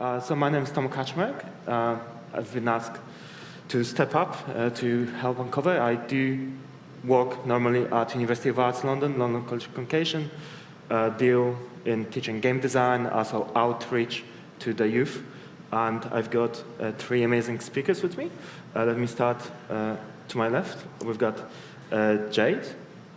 So my name is Tom Kaczmarek. I've been asked to step up to help uncover. I do work normally at University of Arts London, London College of Communication, deal in teaching game design, also outreach to the youth. And I've got three amazing speakers with me. Let me start to my left. We've got Jade.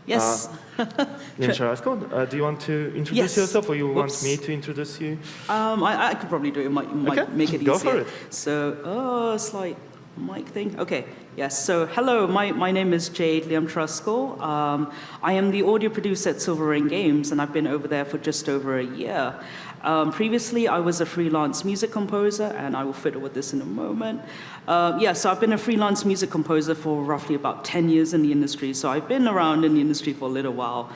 Yes. Do you want to introduce yourself, or you want me to introduce you? I could probably do it. Might make it easier. Go for it. So, slight mic thing. Okay. Yes. So, hello. My name is Jade Liam Truskell. I am the audio producer at Silver Rain Games, and I've been over there for just over a year. Previously, I was a freelance music composer, and I will fiddle with this in a moment. So I've been a freelance music composer for roughly about 10 years in the industry, so I've been around in the industry for a little while.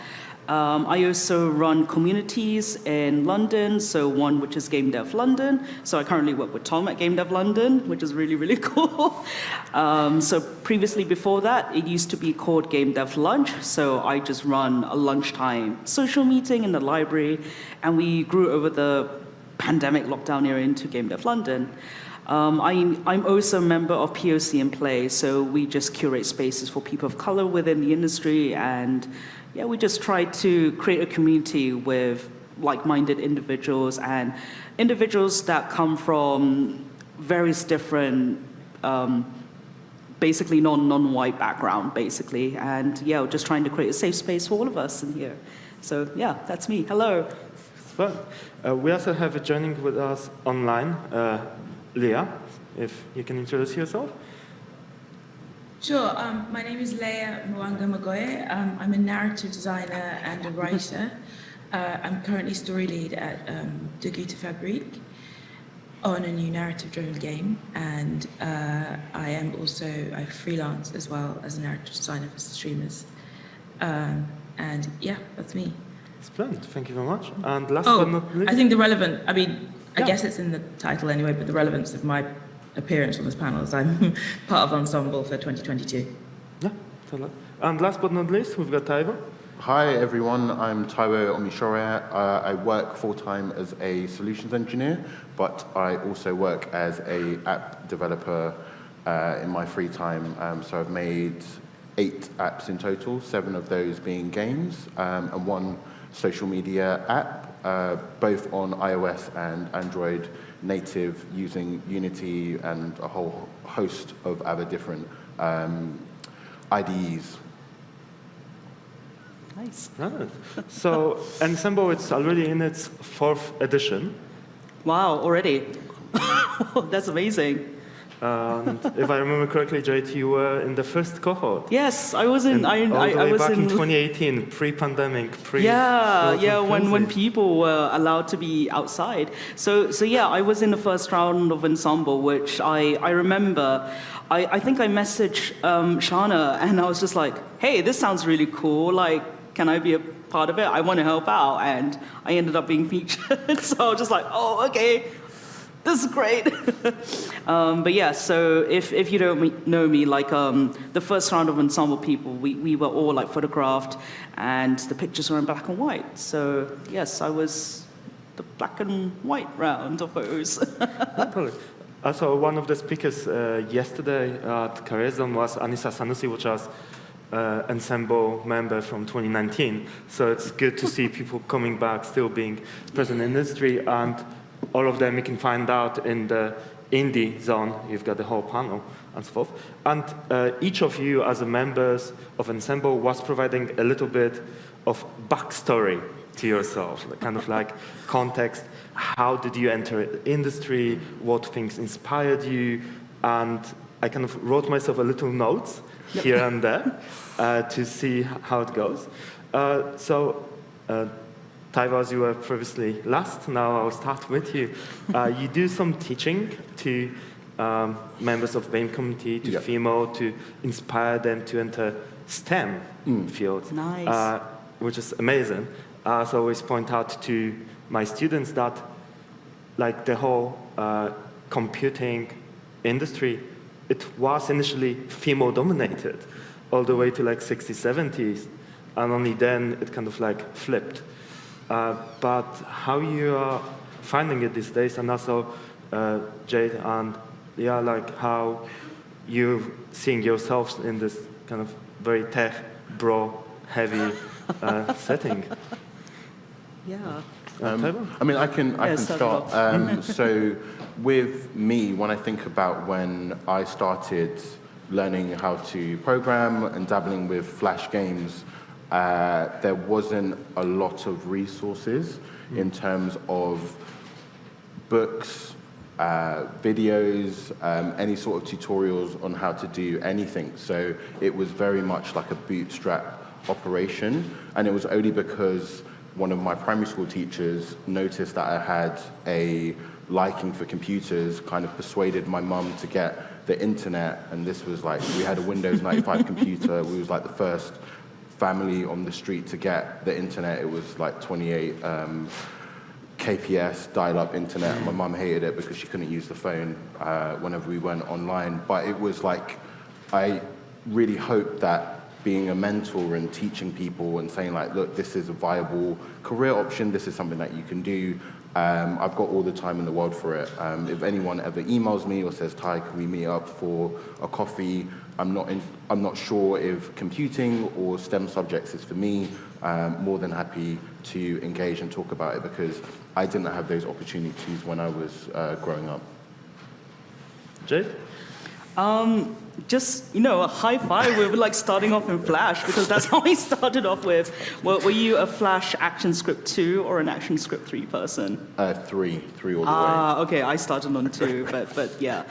I also run communities in London, so one which is Game Dev London. So I currently work with Tom at Game Dev London, which is really, really cool. So previously before that, it used to be called Game Dev Lunch. So I just run a lunchtime social meeting in the library, and we grew over the pandemic lockdown era into Game Dev London. I'm also a member of POC in Play, so we just curate spaces for people of color within the industry, and we just try to create a community with like-minded individuals and individuals that come from various different, basically non-white background, basically, and we're just trying to create a safe space for all of us in here. So that's me. Hello. Well, we also have joining with us online, Leah, if you can introduce yourself. Sure. My name is Leah Mwanga Magoye. I'm a narrative designer and a writer. I'm currently story lead at De Gute Fabrik on a new narrative-driven game, and I freelance as well as a narrative designer for streamers. That's me. Splendid. Thank you very much. And last but not least, I think I guess it's in the title anyway, but the relevance of my appearance on this panel is I'm part of Ensemble for 2022. Yeah, totally. And last but not least, we've got Taiwo. Hi everyone, I'm Taiwo Omishore. I work full-time as a solutions engineer, but I also work as an app developer in my free time. So I've made 8 apps in total, 7 of those being games, and 1 social media app, both on iOS and Android native, using Unity and a whole host of other different IDEs. Nice. Right. So Ensemble, it's already in its 4th edition. Wow, already. That's amazing. If I remember correctly, Jade, you were in the first cohort. Yes, I was in. I was back in 2018, pre-pandemic, when people were allowed to be outside. So I was in the first round of Ensemble, which I remember. I think I messaged Shana, and I was just like, "Hey, this sounds really cool. Like, can I be a part of it? I want to help out." And I ended up being featured. So I was just like, "Oh, okay. This is great." So if you don't know me, the first round of Ensemble people, we were all photographed, and the pictures were in black and white. So yes, I was the black and white round of those. Also, one of the speakers yesterday at Carezon was Anissa Sanusi, which was Ensemble member from 2019. So it's good to see people coming back, still being present in the industry, and all of them you can find out in the indie zone. You've got the whole panel and so forth. And each of you as members of Ensemble was providing a little bit of backstory to yourself, kind of like context. How did you enter the industry? What things inspired you? And I kind of wrote myself a little notes here and there to see how it goes. Taiwo, as you were previously last, now I'll start with you. You do some teaching to members of the BAME community, to female, to inspire them to enter STEM fields, nice. Which is amazing. So I always point out to my students that the whole computing industry, it was initially female-dominated all the way to 60s, 70s, and only then it kind of flipped. But how you are finding it these days, and also Jade, and yeah, like how you seeing yourselves in this kind of very tech bro heavy setting. Yeah. I mean, I can start start. So with me, when I think about when I started learning how to program and dabbling with Flash games, there wasn't a lot of resources in terms of books, videos, any sort of tutorials on how to do anything. So it was very much like a bootstrap operation, and it was only because one of my primary school teachers noticed that I had a liking for computers, kind of persuaded my mum to get the internet, and this was like, we had a Windows 95 computer. We was like the first family on the street to get the internet. It was like 28 KPS dial-up internet, and my mum hated it because she couldn't use the phone whenever we went online. But it was like, I really hoped that being a mentor and teaching people and saying like, look, this is a viable career option, this is something that you can do. I've got all the time in the world for it. If anyone ever emails me or says, Ty, can we meet up for a coffee? I'm not sure if computing or STEM subjects is for me. More than happy to engage and talk about it because I didn't have those opportunities when I was growing up. Jade? Just, a high five with like starting off in Flash, because that's how I started off with. Were you a Flash ActionScript 2 or an ActionScript 3 person? Three all the way. Okay, I started on 2, but yeah.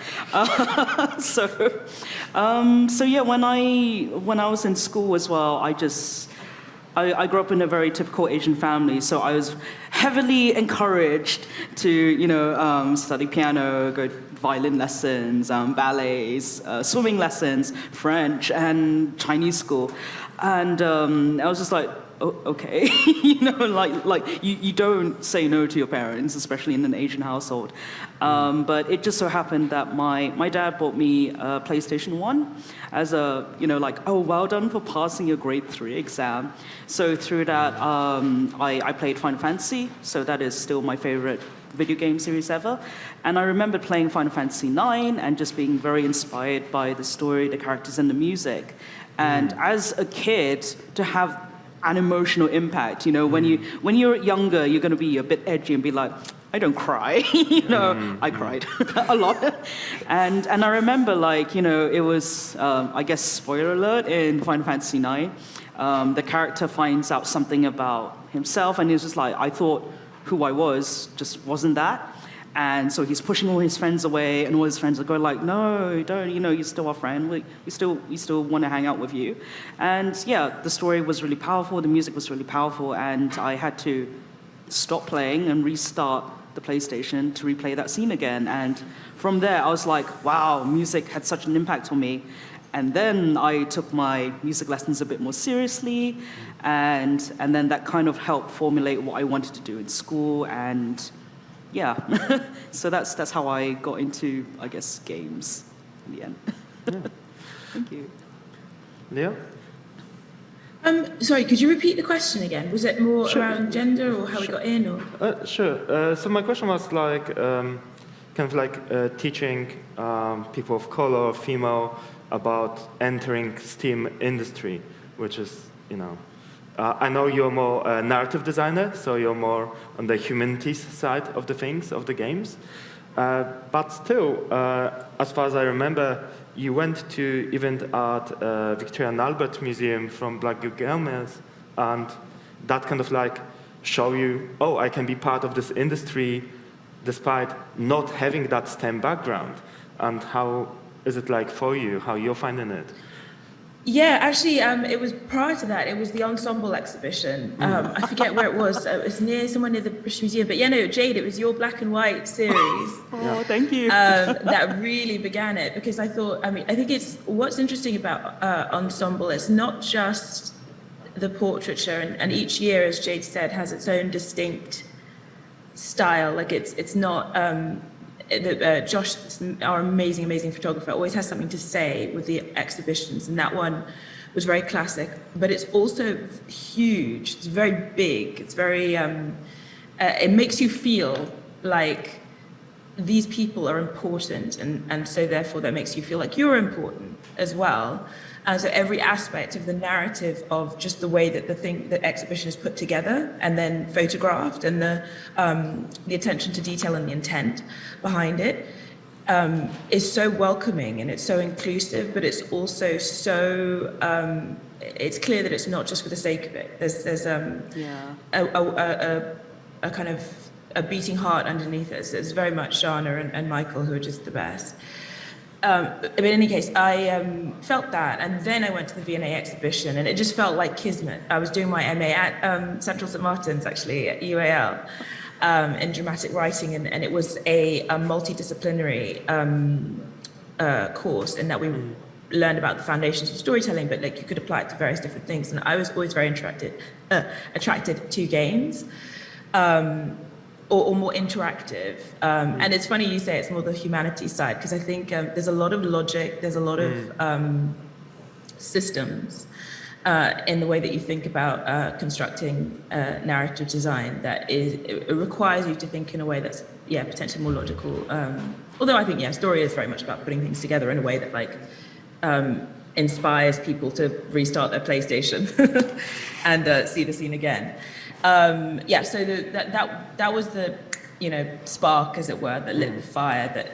So yeah, when I was in school as well, I grew up in a very typical Asian family, so I was heavily encouraged to, study piano, go violin lessons, ballets, swimming lessons, French, and Chinese school. And I was just like, oh, okay, you don't say no to your parents, especially in an Asian household. But it just so happened that my dad bought me a PlayStation 1 as a, oh, well done for passing your grade 3 exam. So through that, I played Final Fantasy, so that is still my favorite video game series ever. And I remember playing Final Fantasy 9 and just being very inspired by the story, the characters, and the music. And as a kid, to have an emotional impact, when you're younger, you're going to be a bit edgy and be like, I don't cry, I cried a lot. And I remember it was, I guess, spoiler alert, in Final Fantasy 9, the character finds out something about himself, and he's just like, I thought who I was just wasn't that. And so he's pushing all his friends away, and all his friends are going like, no, don't, you're still our friend. We still want to hang out with you. And yeah, the story was really powerful, the music was really powerful, and I had to stop playing and restart the PlayStation to replay that scene again. And from there, I was like, wow, music had such an impact on me. And then I took my music lessons a bit more seriously, and then that kind of helped formulate what I wanted to do in school, and yeah. So that's how I got into, I guess, games in the end. Yeah. Thank you. Leo? Sorry, could you repeat the question again? Was it more Sure. around gender or how we got in? Or? Sure. So my question was teaching people of color, female, about entering STEAM industry, which is, I know you're more a narrative designer, so you're more on the humanities side of the things, of the games. But still, as far as I remember, you went to event at Victoria and Albert Museum from Black Gamers, and that kind of show you, oh, I can be part of this industry despite not having that STEM background. And how is it like for you, how you're finding it? Yeah, actually, it was prior to that. It was the Ensemble exhibition. I forget where it was. It was somewhere near the British Museum. But yeah, no, Jade, it was your black and white series. Oh, thank you. That really began it, because I think it's what's interesting about Ensemble. It's not just the portraiture, and each year, as Jade said, has its own distinct style. Like it's not. Josh, our amazing photographer, always has something to say with the exhibitions, and that one was very classic. But it's also huge. It's very big. It's very. It makes you feel like these people are important, and so therefore that makes you feel like you're important as well. And so every aspect of the narrative of just the way that the exhibition is put together and then photographed, and the attention to detail and the intent behind it is so welcoming, and it's so inclusive, but it's also so, it's clear that it's not just for the sake of it. There's a kind of a beating heart underneath it. So it's very much Shana and Michael who are just the best. But in any case, I felt that, and then I went to the V&A exhibition, and it just felt like kismet. I was doing my MA at Central St Martin's, actually, at UAL, in dramatic writing, and it was a multidisciplinary course in that we learned about the foundations of storytelling, but like you could apply it to various different things. And I was always very attracted to games. Or more interactive. And it's funny you say it's more the humanities side, because I think there's a lot of logic, there's a lot of systems in the way that you think about constructing narrative design that it requires you to think in a way that's, potentially more logical. Although I think, story is very much about putting things together in a way that inspires people to restart their PlayStation and see the scene again. So that was the, spark, as it were, that lit the fire, that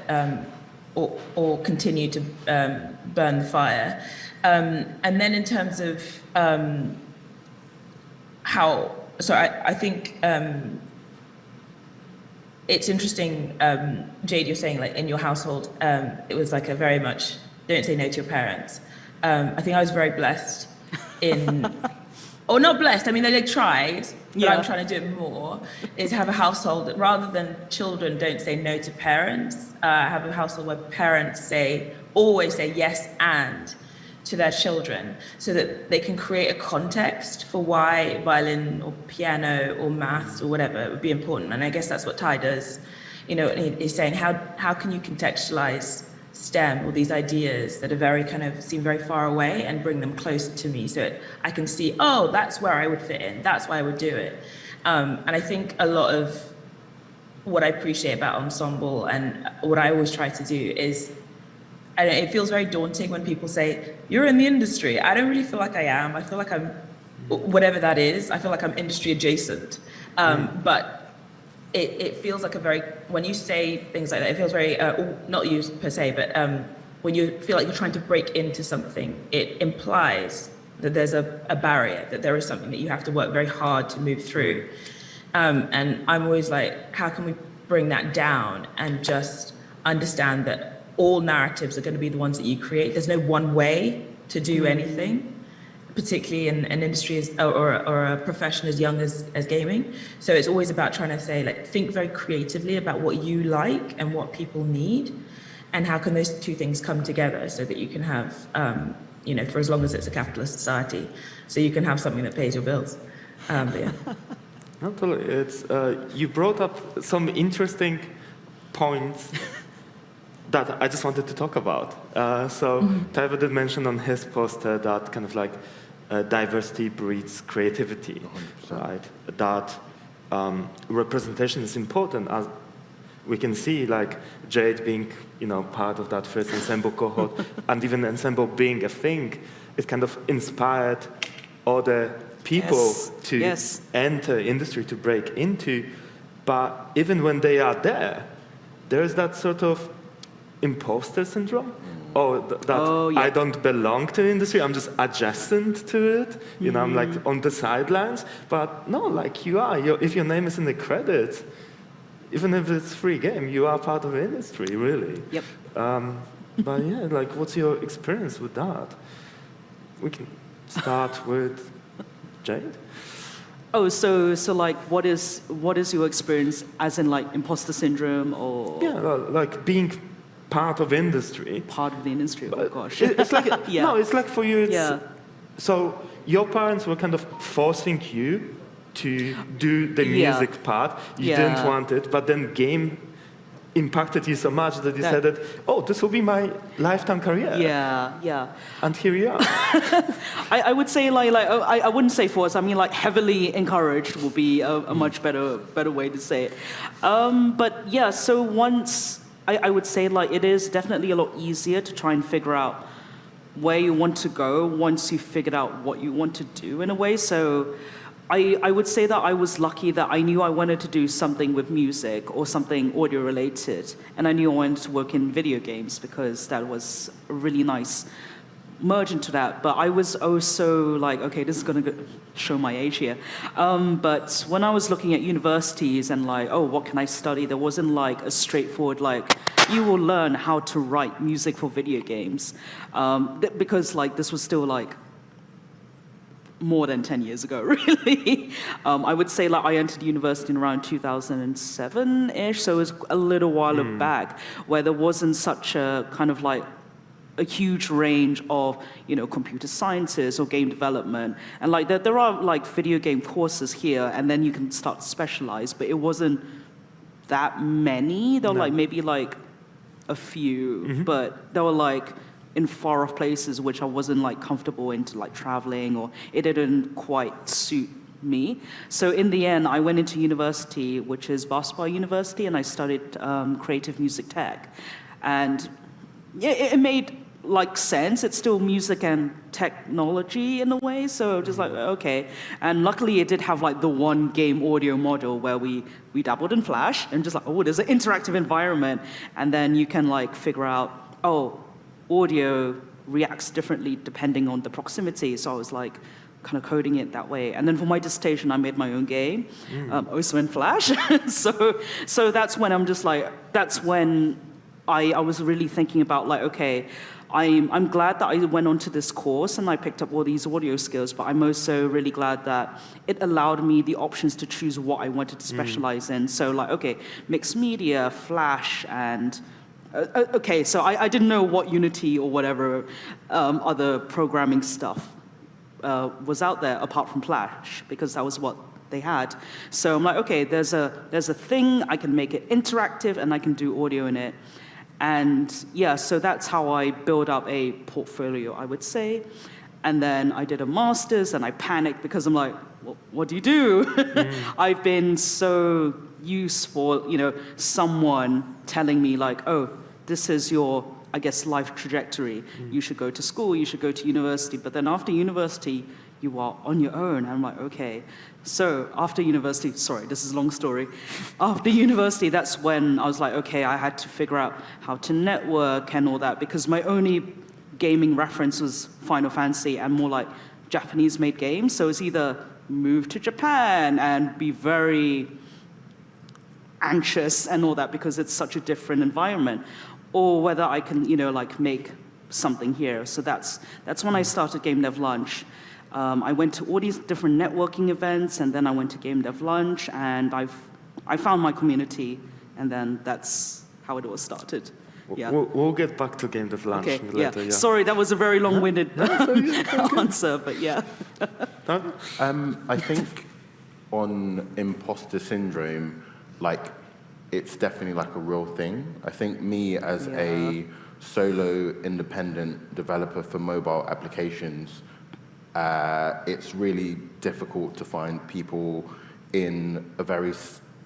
or continued to burn the fire. And then in terms of I think it's interesting, Jade, you're saying in your household, it was a very much don't say no to your parents. I think I was very blessed in. Or not blessed, I mean, they tried, but I'm trying to do it more, is have a household that rather than children don't say no to parents, have a household where parents always say yes and to their children, so that they can create a context for why violin or piano or maths or whatever would be important. And I guess that's what Ty does, he's saying, how can you contextualize STEM or these ideas that are seem very far away and bring them closer to me, so I can see, that's where I would fit in, that's why I would do it. And I think a lot of what I appreciate about Ensemble and what I always try to do is, and it feels very daunting when people say, you're in the industry. I don't really feel like I am. I feel like I'm, whatever that is, I feel like I'm industry adjacent. But it feels like when you say things like that, it feels very, not you per se, but when you feel like you're trying to break into something, it implies that there's a barrier, that there is something that you have to work very hard to move through. And I'm always like, how can we bring that down and just understand that all narratives are going to be the ones that you create? There's no one way to do anything, particularly in an industry or a profession as young as gaming. So it's always about trying to say, think very creatively about what you like and what people need, and how can those two things come together so that you can have, for as long as it's a capitalist society, so you can have something that pays your bills. No, totally. It's, you brought up some interesting points that I just wanted to talk about. Tyler did mention on his poster that kind of diversity breeds creativity, 100%. Right? That representation is important, as we can see, Jade being, part of that first Ensemble cohort, and even Ensemble being a thing, it kind of inspired other people to enter industry, to break into. But even when they are there's that sort of imposter syndrome. I don't belong to the industry, I'm just adjacent to it. I'm on the sidelines. But no, you are. If your name is in the credits, even if it's free game, you are part of the industry, really. Yep. But what's your experience with that? We can start with Jade. Oh, so what is your experience as in imposter syndrome or? Yeah, being part of industry. Part of the industry, oh gosh. It's no, it's for you, so your parents were kind of forcing you to do the music part. You didn't want it, but then game impacted you so much that you said that, oh, this will be my lifetime career. Yeah. And here you are. I would say I wouldn't say forced. I mean like heavily encouraged will be a much better way to say it. But yeah, so once I would say like it is definitely a lot easier to try and figure out where you want to go once you've figured out what you want to do in a way. So I would say that I was lucky that I knew I wanted to do something with music or something audio related, and I knew I wanted to work in video games because that was a really nice merge into that. But I was also like, okay, this is going to show my age here. But when I was looking at universities and like, oh, what can I study? There wasn't like a straightforward like, you will learn how to write music for video games, because like this was still like more than 10 years ago, really. I would say like I entered university in around 2007-ish, so it was a little while back, where there wasn't such a kind of like a huge range of, you know, computer sciences or game development. And like there are like video game courses here, and then you can start to specialize, but it wasn't that many. There were like maybe like a few, but they were like in far off places which I wasn't like comfortable into like traveling, or it didn't quite suit me. So in the end, I went into university, which is Basketball University, and I studied creative music tech. And yeah, it made like sense. It's still music and technology in a way. So just like, okay. And luckily it did have like the one game audio model where we dabbled in Flash and just like, oh, there's an interactive environment. And then you can like figure out, oh, audio reacts differently depending on the proximity. So I was like kind of coding it that way. And then for my dissertation, I made my own game, also in Flash. so that's when I'm just like, that's when I was really thinking about like, okay, I'm glad that I went on to this course and I picked up all these audio skills, but I'm also really glad that it allowed me the options to choose what I wanted to specialize in. So like, okay, mixed media, Flash, and okay, so I didn't know what Unity or whatever other programming stuff was out there apart from Flash, because that was what they had. So I'm like, okay, there's a thing, I can make it interactive and I can do audio in it. And yeah, so that's how I build up a portfolio, I would say. And then I did a master's and I panicked because I'm like, well, what do you do? I've been so used for, you know, someone telling me like, oh, this is your, I guess, life trajectory. You should go to school, you should go to university. But then after university, you are on your own. And I'm like, okay. So after university, sorry, this is a long story. After university, that's when I was like, okay, I had to figure out how to network and all that, because my only gaming reference was Final Fantasy and more like Japanese-made games. So it's either move to Japan and be very anxious and all that because it's such a different environment, or whether I can, you know, like make something here. So that's when I started Game Dev Lunch. I went to all these different networking events, and then I went to Game Dev Lunch, and I found my community, and then that's how it all started. Yeah. We'll get back to Game Dev Lunch later. Yeah. Sorry, that was a very long-winded answer, but yeah. I think on imposter syndrome, like, it's definitely like a real thing. I think me as a solo independent developer for mobile applications, it's really difficult to find people in a very,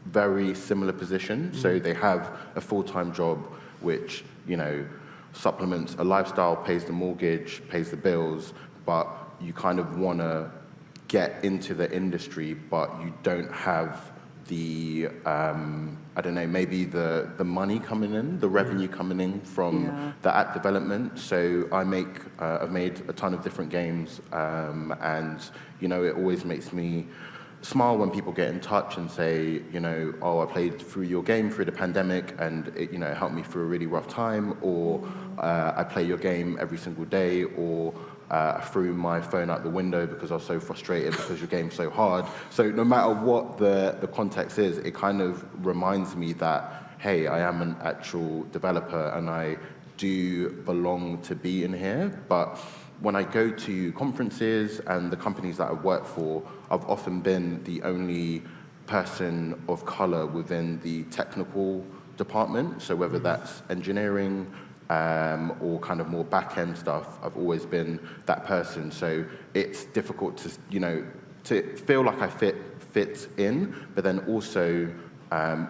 very similar position. So they have a full-time job which, you know, supplements a lifestyle, pays the mortgage, pays the bills, but you kind of want to get into the industry, but you don't have the, I don't know, maybe the money coming in, the revenue coming in from the app development. So I've made a ton of different games, and, you know, it always makes me smile when people get in touch and say, you know, oh, I played through your game through the pandemic and it, you know, it helped me through a really rough time, or I play your game every single day, or I threw my phone out the window because I was so frustrated because your game's so hard. So no matter what the context is, it kind of reminds me that, hey, I am an actual developer and I do belong to be in here. But when I go to conferences and the companies that I work for, I've often been the only person of color within the technical department. So whether that's engineering or kind of more back-end stuff, I've always been that person. So it's difficult to, to feel like I fit in, but then also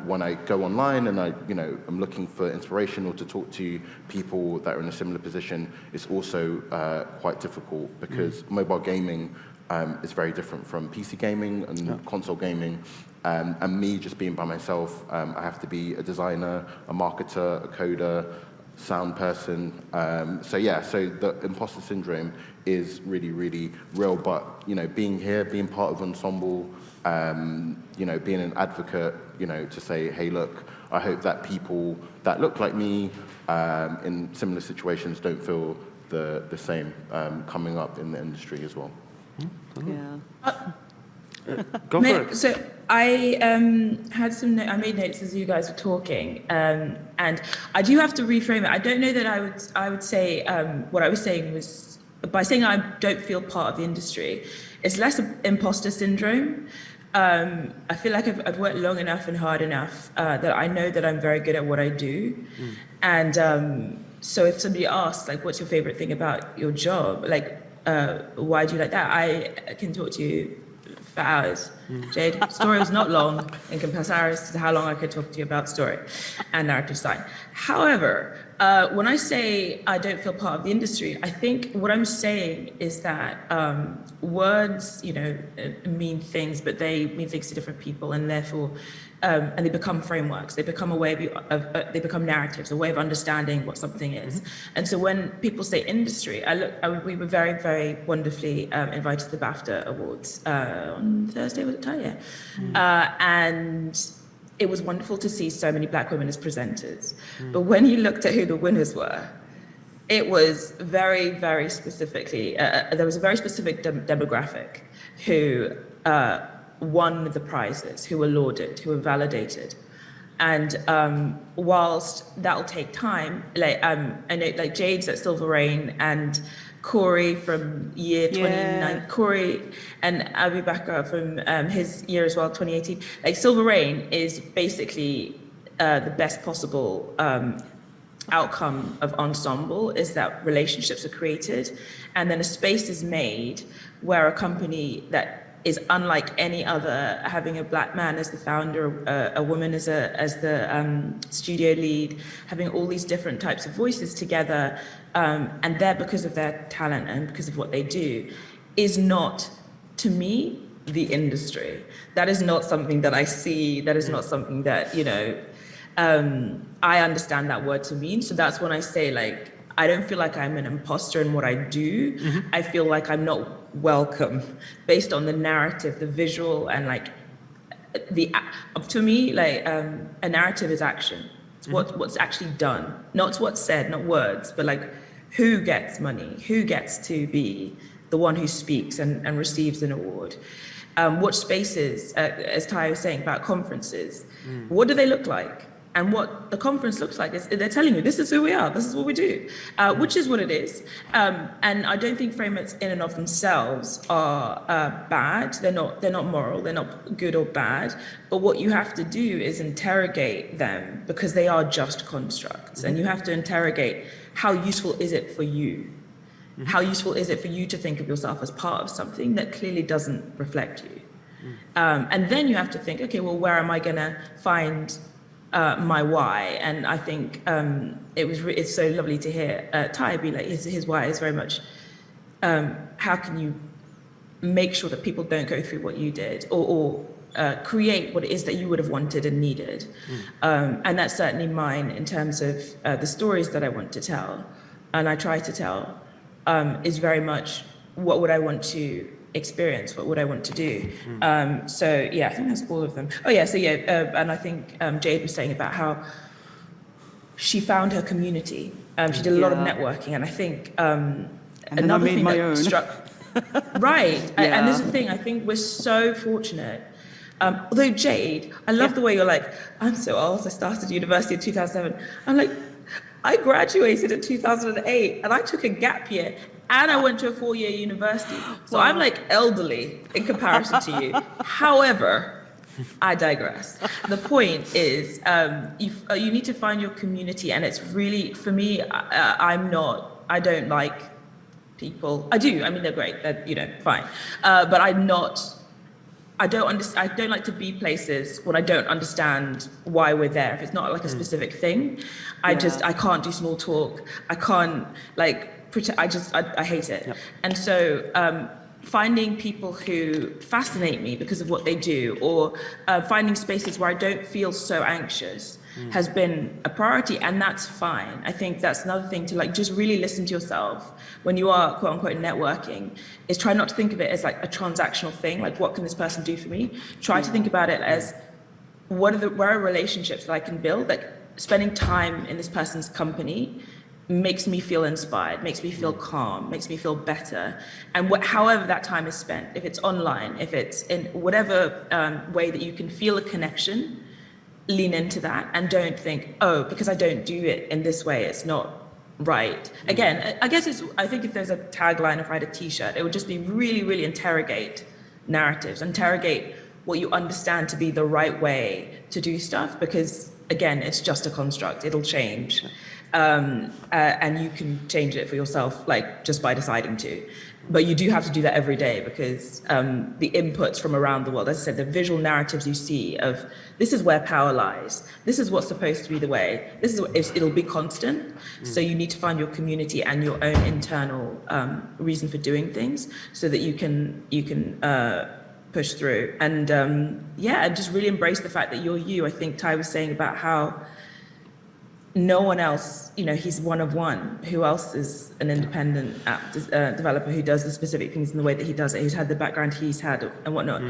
when I go online and I'm looking for inspiration or to talk to people that are in a similar position, it's also quite difficult because mobile gaming is very different from PC gaming and console gaming. And me just being by myself, I have to be a designer, a marketer, a coder, sound person. So the imposter syndrome is really, really real. But, being here, being part of Ensemble, being an advocate, to say, hey, look, I hope that people that look like me in similar situations don't feel the same coming up in the industry as well. Yeah. Go for it. So I had I made notes as you guys were talking, and I do have to reframe it. I don't know that I would say what I was saying was, by saying I don't feel part of the industry, it's less imposter syndrome. I feel like I've worked long enough and hard enough that I know that I'm very good at what I do. And so if somebody asks, like, what's your favorite thing about your job? Like, why do you like that? I can talk to you for hours. Jade, story was not long in comparison to how long I could talk to you about story and narrative design. However, when I say I don't feel part of the industry, I think what I'm saying is that words, mean things, but they mean things to different people, and therefore, and they become frameworks. They become a way they become narratives, a way of understanding what something is. And so when people say industry, we were very, very wonderfully invited to the BAFTA Awards on Thursday, was it? Yeah. And it was wonderful to see so many Black women as presenters. But when you looked at who the winners were, it was very, very specifically, there was a very specific demographic who won the prizes, who were lauded, who were validated. And whilst that'll take time, I know like Jade's at Silver Rain and Corey from year 29, Corey and Abu Bakr from his year as well, 2018. Like Silver Rain is basically the best possible outcome of Ensemble is that relationships are created and then a space is made where a company that is unlike any other, having a Black man as the founder, a woman as the studio lead, having all these different types of voices together, and they're because of their talent and because of what they do, is not, to me, the industry. That is not something that I see. That is not something that, I understand that word to mean. So that's when I say, like, I don't feel like I'm an imposter in what I do. I feel like I'm not welcome based on the narrative, the visual, and like to me, like a narrative is action. It's what's actually done, not what's said, not words, but like who gets money, who gets to be the one who speaks and receives an award. What spaces, as Ty was saying about conferences, what do they look like? And what the conference looks like is they're telling you, this is who we are, this is what we do, which is what it is. And I don't think frameworks in and of themselves are bad. They're not moral, they're not good or bad. But what you have to do is interrogate them because they are just constructs. And you have to interrogate how useful is it for you? How useful is it for you to think of yourself as part of something that clearly doesn't reflect you? And then you have to think, okay, well, where am I gonna find my why? And I think it's so lovely to hear Ty be like, his why is very much how can you make sure that people don't go through what you did or create what it is that you would have wanted and needed. And that's certainly mine in terms of the stories that I want to tell and I try to tell is very much what would I want to experience, what would I want to do. So yeah, I think that's all of them. Oh yeah, so yeah, and I think Jade was saying about how she found her community. She did a lot of networking, and I think another thing that struck right. And this is the thing, I think we're so fortunate. Although Jade, I love the way you're like, I'm so old, I started university in 2007. I'm like, I graduated in 2008 and I took a gap year and I went to a 4-year university. So I'm like elderly in comparison to you. However, I digress. The point is, you need to find your community, and it's really, for me, I don't like people. I do. I mean, they're great. They're, fine. But I don't like to be places when I don't understand why we're there. If it's not like a specific thing, I can't do small talk. I can't pretend. I hate it. Yep. And so finding people who fascinate me because of what they do, or finding spaces where I don't feel so anxious has been a priority, and that's fine. I think that's another thing to just really listen to yourself when you are quote unquote networking, is try not to think of it as like a transactional thing, like what can this person do for me? Try to think about it as where are relationships that I can build, like spending time in this person's company makes me feel inspired, makes me feel calm, makes me feel better. And however that time is spent, if it's online, if it's in whatever way that you can feel a connection, lean into that, and don't think, oh, because I don't do it in this way, it's not right. Again, I think if there's a tagline of write a t-shirt, it would just be really, really interrogate narratives, interrogate what you understand to be the right way to do stuff, because again, it's just a construct, it'll change. And you can change it for yourself, just by deciding to. But you do have to do that every day, because the inputs from around the world, as I said, the visual narratives you see of this is where power lies, this is what's supposed to be the way, it'll be constant. So you need to find your community and your own internal reason for doing things, so that you can push through. And and just really embrace the fact that you're you. I think Ty was saying about how no one else, he's one of one. Who else is an independent app developer who does the specific things in the way that he does it, who's had the background he's had and whatnot.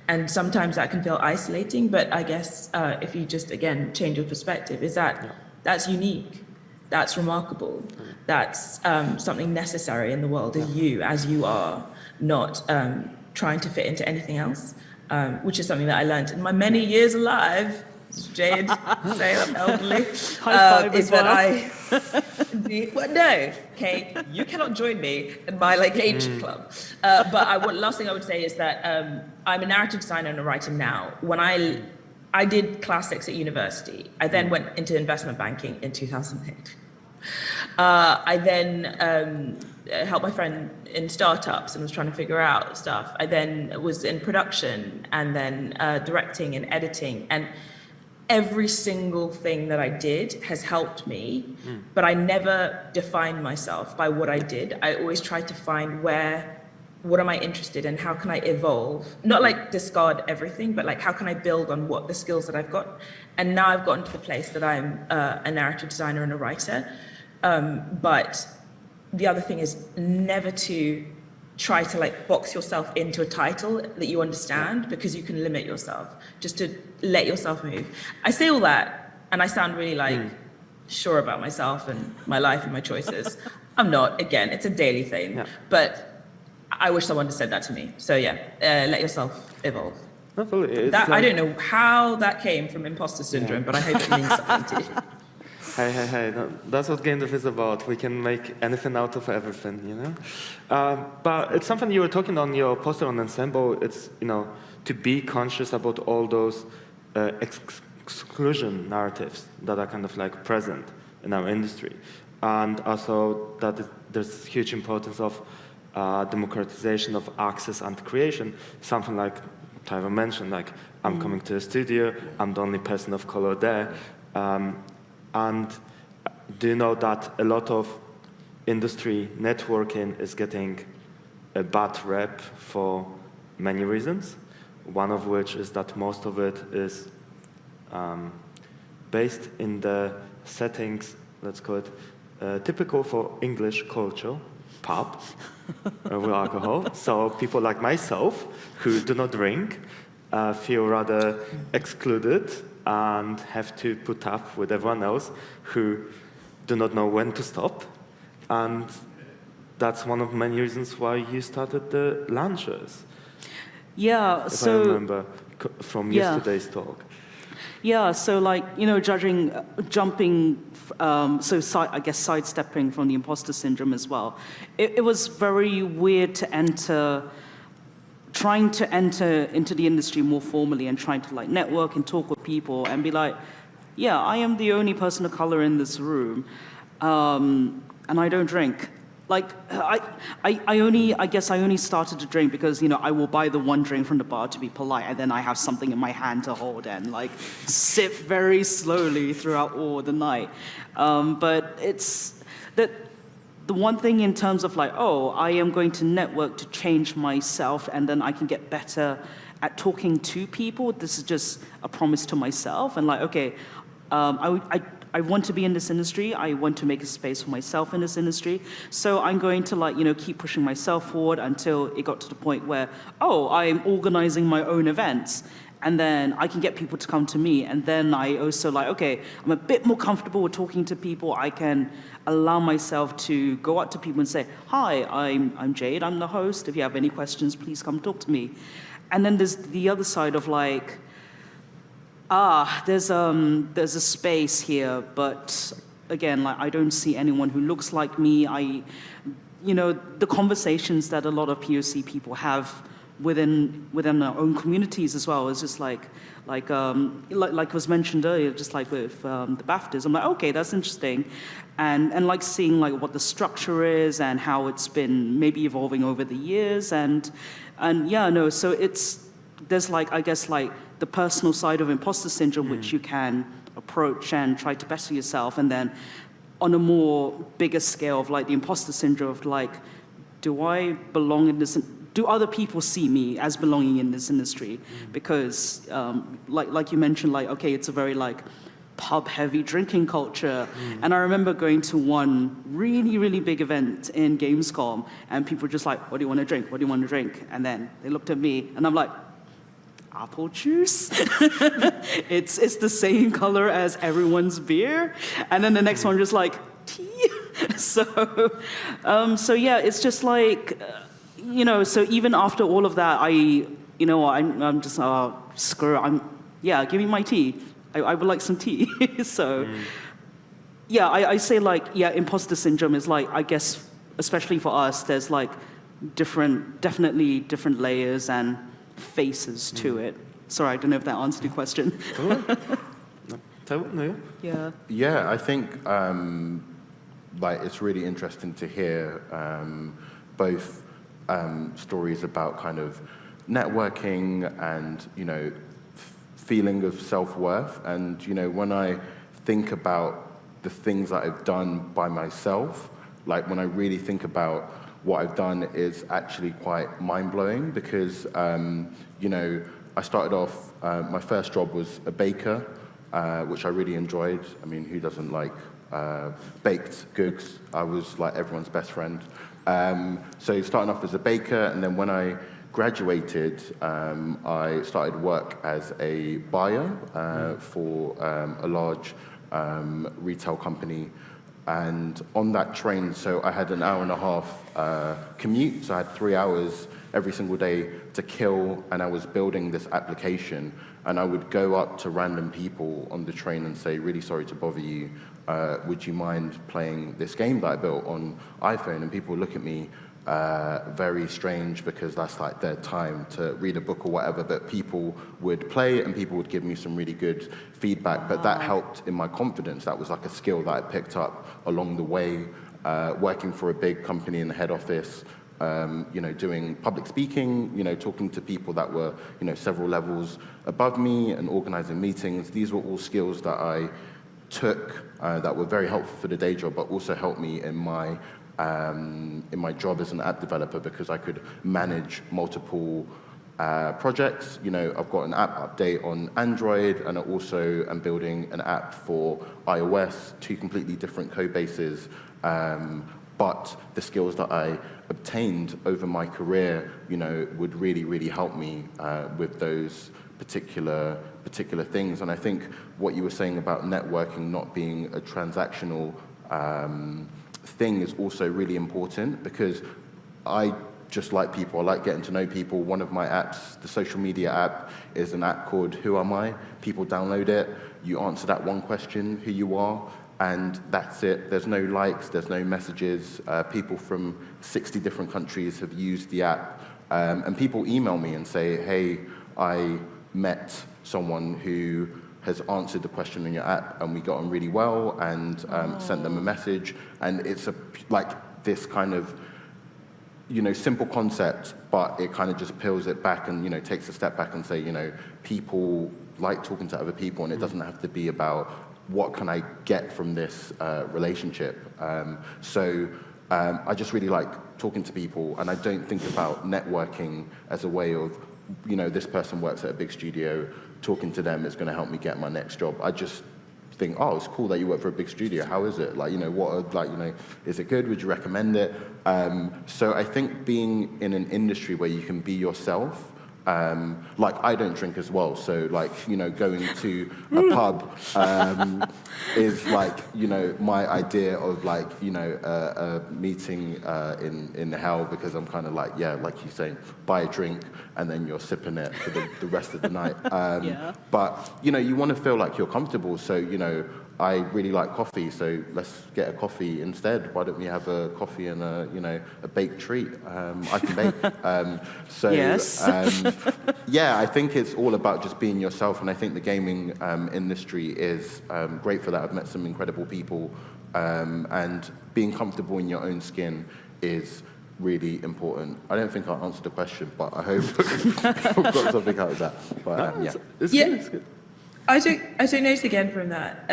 And sometimes that can feel isolating, but I guess if you just, again, change your perspective, is that's unique, that's remarkable, that's something necessary in the world, is you as you are, not trying to fit into anything else, which is something that I learned in my many years alive. Jade, say I'm elderly. High five is as well. That no, okay, you cannot join me in my age club. But last thing I would say is that I'm a narrative designer and a writer now. When I did classics at university, I then went into investment banking in 2008. I then helped my friend in startups and was trying to figure out stuff. I then was in production and then directing and editing, and every single thing that I did has helped me, but I never defined myself by what I did. I always tried to find what am I interested in? How can I evolve? Not discard everything, but how can I build on the skills that I've got? And now I've gotten to the place that I'm a narrative designer and a writer. But the other thing is never to try to box yourself into a title that you understand, because you can limit yourself. Just to let yourself move. I say all that and I sound really sure about myself and my life and my choices. I'm not. Again, it's a daily thing, but I wish someone had said that to me. So let yourself evolve. Absolutely. I don't know how that came from imposter syndrome, but I hope it means something to you. Hey, that's what game dev is about. We can make anything out of everything, But it's something you were talking on your poster on Ensemble. It's, to be conscious about all those exclusion narratives that are kind of present in our industry. And also that there's huge importance of democratization of access and creation. Something like Tyra mentioned, I'm coming to a studio, I'm the only person of color there. And do you know that a lot of industry networking is getting a bad rep for many reasons? One of which is that most of it is based in the settings, let's call it, typical for English culture, pub, with alcohol. So people like myself, who do not drink, feel rather excluded and have to put up with everyone else who do not know when to stop. And that's one of many reasons why you started the lunches. Yeah, if I remember from yesterday's talk. Yeah, so jumping, I guess sidestepping from the imposter syndrome as well. It was very weird to enter trying to enter into the industry more formally and trying to like network and talk with people and be like, yeah, I am the only person of color in this room, and I don't drink. Like, I guess I only started to drink because, you know, I will buy the one drink from the bar to be polite, and then I have something in my hand to hold and, like, sip very slowly throughout all the night. But it's that the one thing in terms of, like, oh, I am going to network to change myself, and then I can get better at talking to people. This is just a promise to myself. And, like, okay, I want to be in this industry. I want to make a space for myself in this industry. So I'm going to, like, you know, keep pushing myself forward until it got to the point where, oh, I'm organizing my own events. And then I can get people to come to me. And then I also like, okay, I'm a bit more comfortable with talking to people. I can allow myself to go up to people and say, hi, I'm Jade. I'm the host. If you have any questions, please come talk to me. And then there's the other side of like, there's a space here, but again, like I don't see anyone who looks like me. You know, the conversations that a lot of POC people have within our own communities as well is just like was mentioned earlier, just like with the BAFTAs. I'm like, okay, that's interesting, and like seeing like what the structure is and how it's been maybe evolving over the years, and yeah, no, so there's like I guess like the personal side of imposter syndrome, which you can approach and try to better yourself. And then on a more bigger scale of like the imposter syndrome of like, do I belong in this? Do other people see me as belonging in this industry? Because like you mentioned, like, okay, it's a very like pub heavy drinking culture. And I remember going to one really, really big event in Gamescom and people were just like, what do you want to drink? What do you want to drink? And then they looked at me and I'm like, apple juice. It's the same color as everyone's beer. And then the next one just like tea. So yeah, it's just like, you know, so even after all of that, I'm just, screw it. Give me my tea. I would like some tea. So yeah, I say like, yeah, imposter syndrome is like, I guess, especially for us, there's like definitely different layers and faces to it. Sorry, I don't know if that answered your question. No. Yeah. Yeah, I think like it's really interesting to hear both stories about kind of networking and, you know, feeling of self-worth. And, you know, when I think about the things that I've done by myself, like when I really think about what I've done is actually quite mind-blowing because, you know, I started off, my first job was a baker, which I really enjoyed. I mean, who doesn't like baked goods? I was like everyone's best friend. So starting off as a baker, and then when I graduated, I started work as a buyer for a large retail company. And on that train, so I had an hour and a half commute, so I had 3 hours every single day to kill, and I was building this application, and I would go up to random people on the train and say, really sorry to bother you, would you mind playing this game that I built on iPhone? And people would look at me very strange because that's like their time to read a book or whatever, but people would play and people would give me some really good feedback, but that helped in my confidence. That was like a skill that I picked up along the way, working for a big company in the head office, you know, doing public speaking, you know, talking to people that were, you know, several levels above me and organizing meetings. These were all skills that I took that were very helpful for the day job, but also helped me in my job as an app developer because I could manage multiple projects. You know, I've got an app update on Android, and I also am building an app for iOS, two completely different code bases. But the skills that I obtained over my career, you know, would really, really help me with those particular things. And I think what you were saying about networking not being a transactional thing is also really important because I just like people. I like getting to know people. One of my apps, the social media app, is an app called Who Am I? People download it. You answer that one question, who you are, and that's it. There's no likes, there's no messages. People from 60 different countries have used the app And people email me and say, hey, I met someone who has answered the question in your app, and we got on really well, and sent them a message. And it's like this kind of, simple concept, but it kind of just peels it back and, takes a step back and say, people like talking to other people, and it doesn't have to be about what can I get from this relationship. So I just really like talking to people, and I don't think about networking as a way of, this person works at a big studio, talking to them is going to help me get my next job. I just think, oh, it's cool that you work for a big studio. How is it? Is it good? Would you recommend it? So I think being in an industry where you can be yourself, I don't drink as well, so going to a pub is my idea of a meeting in hell, because I'm kind of like you say, buy a drink and then you're sipping it for the rest of the night. But you want to feel like you're comfortable, so I really like coffee, so let's get a coffee instead. Why don't we have a coffee and a baked treat? I can bake. Yes. I think it's all about just being yourself, and I think the gaming industry is great for that. I've met some incredible people, and being comfortable in your own skin is really important. I don't think I answered the question, but I hope people got something out of that. But It's good. I took notes again from that.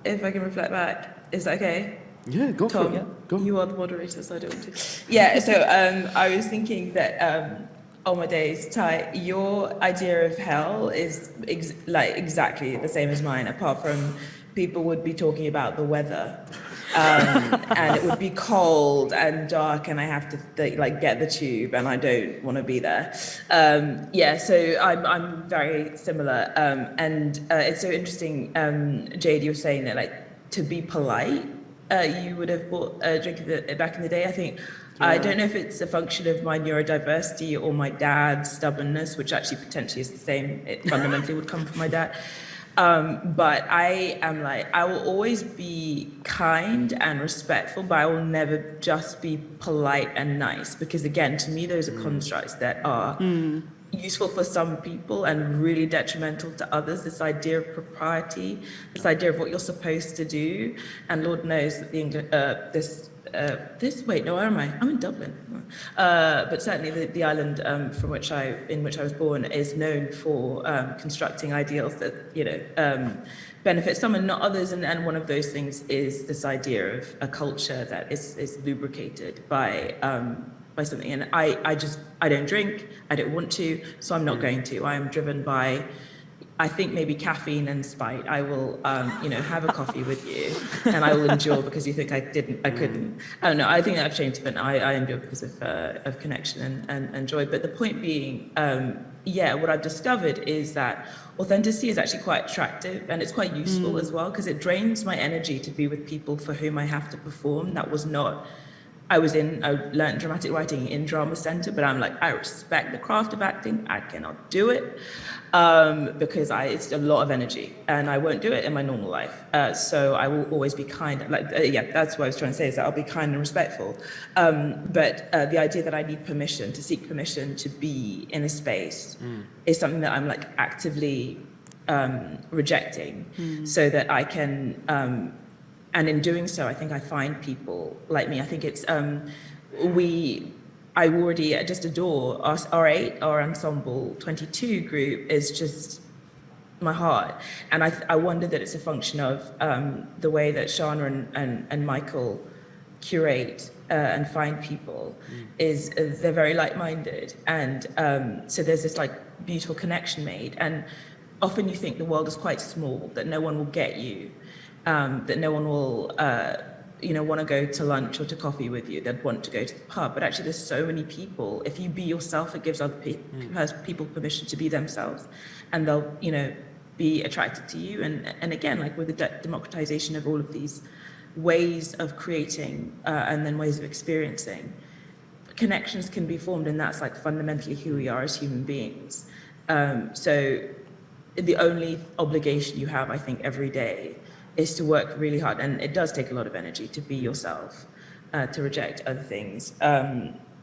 If I can reflect back, is that okay? Yeah, go Tom, for it. Go. You are the moderator, so I don't want to. Yeah, so I was thinking that, oh my days, Ty, your idea of hell is exactly the same as mine, apart from people would be talking about the weather. And it would be cold and dark, and I have to get the tube, and I don't want to be there. So I'm very similar, and it's so interesting. Jade, you were saying that to be polite, you would have bought a drink back in the day. I think I don't know if it's a function of my neurodiversity or my dad's stubbornness, which actually potentially is the same. It fundamentally would come from my dad. But I am I will always be kind and respectful, but I will never just be polite and nice, because again, to me, those are constructs that are useful for some people and really detrimental to others. This idea of propriety, this idea of what you're supposed to do, and Lord knows that where am I? I'm in Dublin. But certainly the island in which I was born is known for constructing ideals that benefit some and not others, and one of those things is this idea of a culture that is lubricated by something. And I don't drink, I don't want to, so I'm not going to. I am driven by, I think, maybe caffeine and spite. I will, have a coffee with you, and I will endure because you think I couldn't. Oh no, I think I've changed, but I endure because of connection and joy. But the point being, what I've discovered is that authenticity is actually quite attractive, and it's quite useful as well, because it drains my energy to be with people for whom I have to perform. That was not. I learned dramatic writing in drama center, but I'm I respect the craft of acting. I cannot do it because it's a lot of energy, and I won't do it in my normal life. So I will always be kind. That's what I was trying to say, is that I'll be kind and respectful. But the idea that I need permission, to seek permission to be in a space is something that I'm actively rejecting, so that I can. And in doing so, I think I find people like me. I think it's, I already just adore our R8, our Ensemble 22 group is just my heart. And I wonder that it's a function of the way that Shana and Michael curate and find people, is they're very like-minded. And so there's this beautiful connection made. And often you think the world is quite small, that no one will get you. That no one will, want to go to lunch or to coffee with you. They'd want to go to the pub. But actually, there's so many people. If you be yourself, it gives other people permission to be themselves, and they'll, be attracted to you. And again, with the democratization of all of these ways of creating and then ways of experiencing, connections can be formed, and that's fundamentally who we are as human beings. So the only obligation you have, I think, every day is to work really hard, and it does take a lot of energy to be yourself, to reject other things.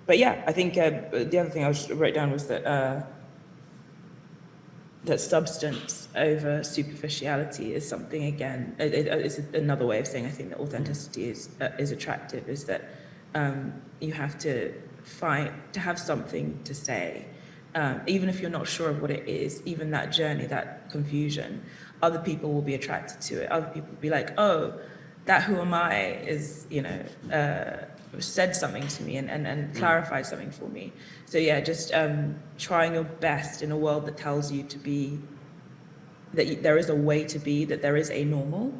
but yeah, I think the other thing I wrote down was that that substance over superficiality is something, again, it's another way of saying I think that authenticity is attractive, is that you have to have something to say, even if you're not sure of what it is, even that journey, that confusion, other people will be attracted to it. Other people will be like, oh, that who am I is, said something to me and clarified something for me. So yeah, just trying your best in a world that tells you to be, that there is a way to be, that there is a normal,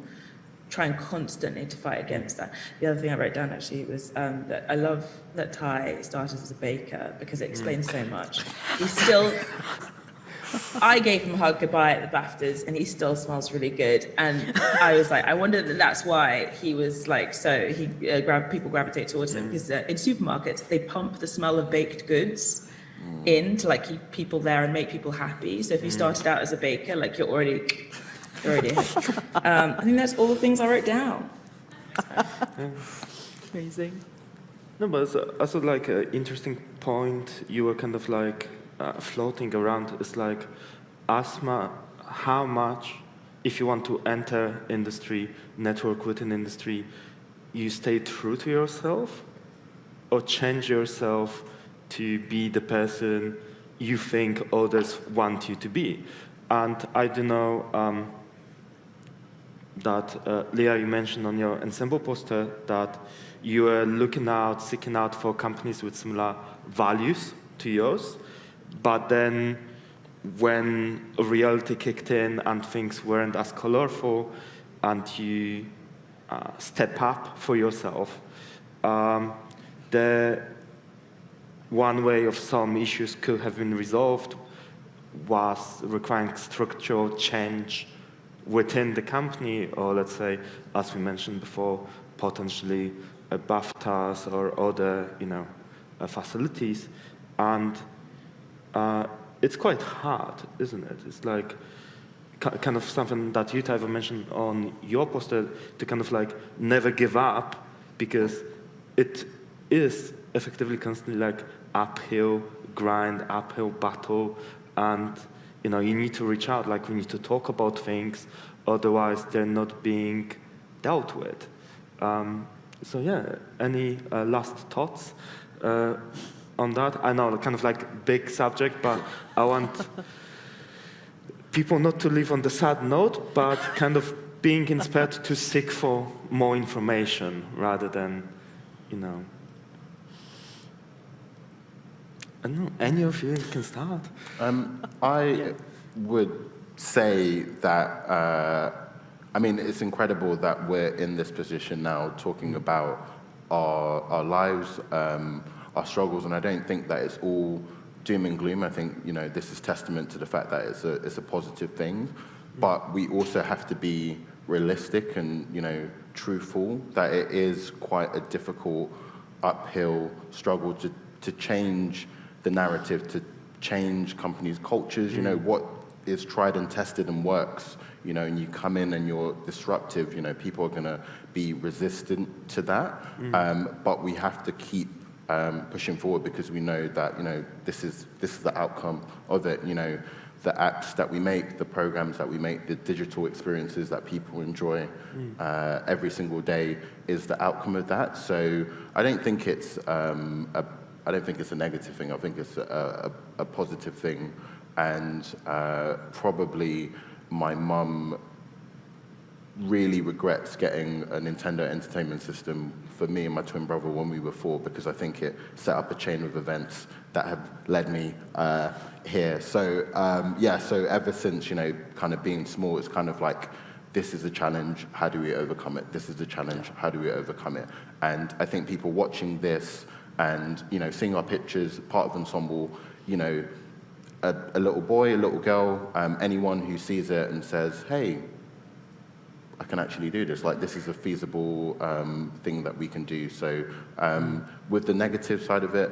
trying constantly to fight against that. The other thing I wrote down actually was that I love that Ty started as a baker because it explains so much. He's still, I gave him a hug goodbye at the BAFTAs and he still smells really good. And I was like, I wonder that that's why he was like, so he people gravitate towards him, because in supermarkets, they pump the smell of baked goods in to like keep people there and make people happy. So if you started out as a baker, like you're already I think that's all the things I wrote down. Amazing. No, but it's also like an interesting point you were kind of like floating around. It's like, how much, if you want to enter industry, network within industry, you stay true to yourself or change yourself to be the person you think others want you to be. And I don't know, that, Leah, you mentioned on your Ensemble poster that you were seeking out for companies with similar values to yours, but then when reality kicked in and things weren't as colorful and you step up for yourself, the one way of some issues could have been resolved was requiring structural change within the company, or let's say, as we mentioned before, potentially BAFTAs or other, facilities. And it's quite hard, isn't it? It's like kind of something that you, Tyver, mentioned on your poster, to kind of like never give up, because it is effectively constantly like uphill grind, uphill battle, and you need to reach out, like we need to talk about things, otherwise they're not being dealt with. So yeah, any last thoughts on that? I know, kind of like big subject, but I want people not to live on the sad note, but kind of being inspired to seek for more information rather than, I don't know, any of you can start. I would say that, it's incredible that we're in this position now talking about our lives, our struggles, and I don't think that it's all doom and gloom. I think, this is testament to the fact that it's a positive thing, but we also have to be realistic and, truthful, that it is quite a difficult uphill struggle to change the narrative, to change companies' cultures, what is tried and tested and works, and you come in and you're disruptive, people are going to be resistant to that. But we have to keep pushing forward, because we know that, this is the outcome of it, the apps that we make, the programs that we make, the digital experiences that people enjoy every single day is the outcome of that. So I don't think it's a negative thing. I think it's a positive thing. And probably my mum really regrets getting a Nintendo Entertainment System for me and my twin brother when we were 4, because I think it set up a chain of events that have led me here. So so ever since, kind of being small, it's kind of like, this is a challenge, how do we overcome it? This is a challenge, how do we overcome it? And I think people watching this and, seeing our pictures, part of Ensemble, a little boy, a little girl, anyone who sees it and says, hey, I can actually do this. Like, this is a feasible thing that we can do. So with the negative side of it,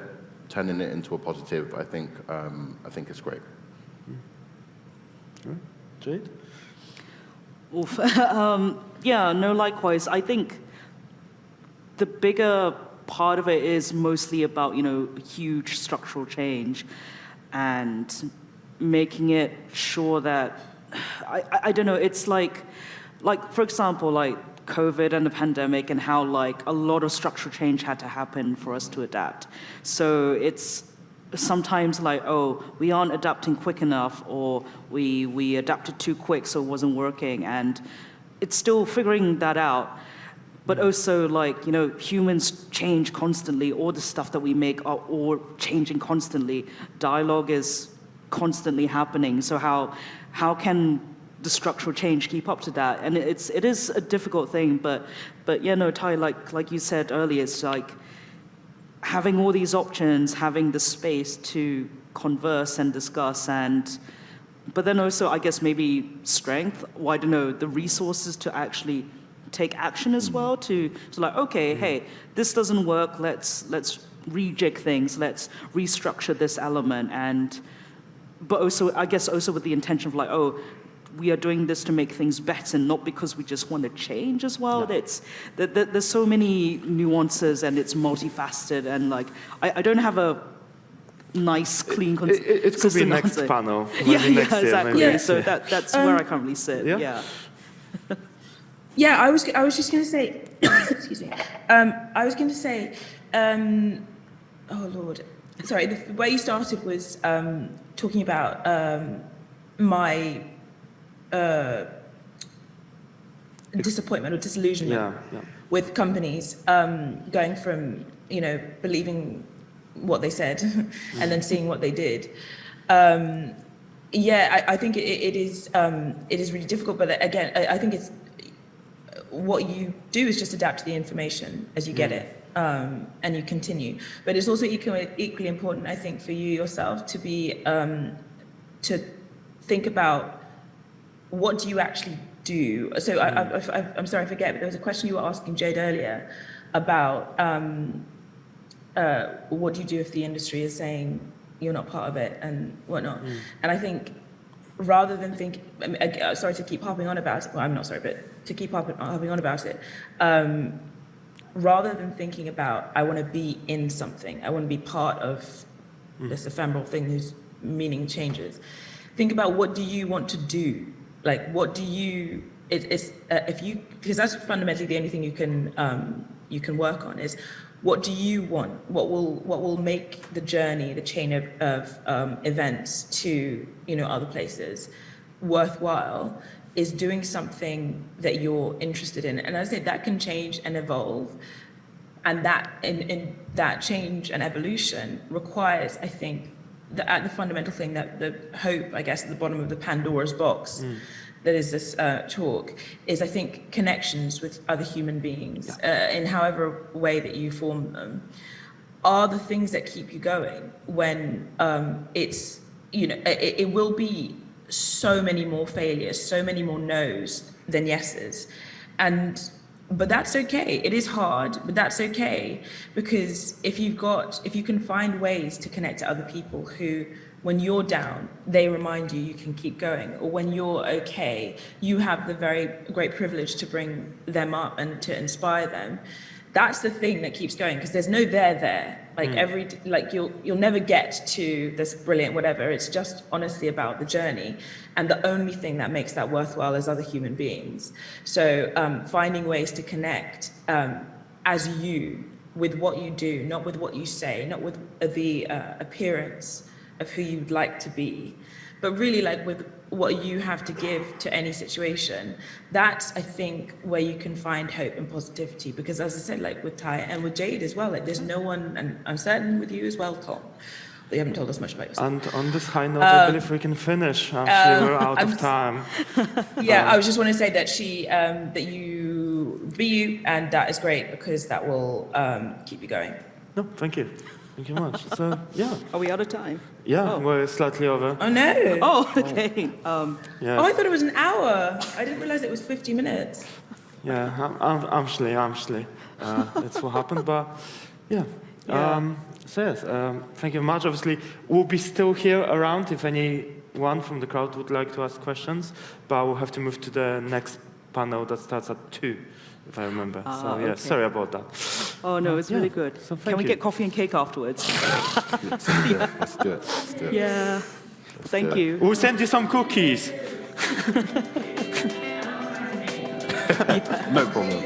turning it into a positive, I think it's great. Jade? Oof. Yeah, no, likewise. I think the bigger part of it is mostly about, huge structural change and making it sure that, I don't know, it's like, for example, like COVID and the pandemic and how like a lot of structural change had to happen for us to adapt. So it's sometimes like, oh, we aren't adapting quick enough, or we adapted too quick so it wasn't working, and it's still figuring that out. But also, like, humans change constantly. All the stuff that we make are all changing constantly. Dialogue is constantly happening. So how can the structural change keep up to that? And it is a difficult thing. But Ty, like you said earlier, it's like having all these options, having the space to converse and discuss, but then also, I guess, maybe strength, or I don't know, the resources to actually take action as well, to like, okay, hey, this doesn't work, let's rejig things, let's restructure this element, but also, I guess, also with the intention of like, oh, we are doing this to make things better, not because we just want to change as well. Yeah. There's so many nuances, and it's multifaceted, and like, I don't have a nice, clean, it could be next answer. Panel. Yeah, exactly. Maybe. Yeah. So that's where I currently sit. Yeah. Yeah, I was just going to say, excuse me. I was going to say, oh Lord, sorry. The way you started was talking about my disappointment or disillusionment with companies going from believing what they said and then seeing what they did. I think it is really difficult, but again, I think it's what you do is just adapt to the information as you get it, and you continue. But it's also equally important, I think, for you yourself to be to think about what do you actually do. So I'm sorry, I forget, but there was a question you were asking Jade earlier about what do you do if the industry is saying you're not part of it and whatnot. And I think rather than think, sorry to keep harping on about it, well, I'm not sorry, but to keep harping on about it, rather than thinking about, I want to be in something, I want to be part of this ephemeral thing whose meaning changes, think about what do you want to do? Like, what do you, because that's fundamentally the only thing you can work on is, what do you want? What will make the journey, the chain of events to other places worthwhile? Is doing something that you're interested in, and as I say, that can change and evolve, and that in that change and evolution requires, I think, the fundamental thing, that the hope, I guess, at the bottom of the Pandora's box. That is this talk, is I think connections with other human beings, in however way that you form them, are the things that keep you going when it's, it will be so many more failures, so many more no's than yeses. But that's okay. It is hard, but that's okay, because if you can find ways to connect to other people who, when you're down, they remind you can keep going, or when you're okay, you have the very great privilege to bring them up and to inspire them. That's the thing that keeps going, because there's no there. Like you'll never get to this brilliant whatever. It's just honestly about the journey, and the only thing that makes that worthwhile is other human beings. So finding ways to connect as you, with what you do, not with what you say, not with the appearance of who you'd like to be, but really like with what you have to give to any situation. That's, I think, where you can find hope and positivity, because as I said, like with Ty and with Jade as well, like there's no one, and I'm certain with you as well, Tom, you haven't told us much about yourself. And on this high note, I believe we can finish. Actually, we're out of time. Yeah, I was just want to say that that you be you, and that is great, because that will keep you going. No, thank you. Thank you much. So, yeah. Are we out of time? Yeah, we're slightly over. Oh, no. Oh, okay. Yes. Oh, I thought it was an hour. I didn't realize it was 50 minutes. Yeah, actually, that's what happened, but yeah. So yes, thank you much. Obviously, we'll be still here around if anyone from the crowd would like to ask questions, but we'll have to move to the next panel that starts at 2. if I remember. So okay. sorry about that. Oh, no, it's really good. So Can thank we you. get coffee and cake afterwards? Let's do it. Let's do it. Let's do it. Yeah. Thank do it. you. We'll send you some cookies. No problem.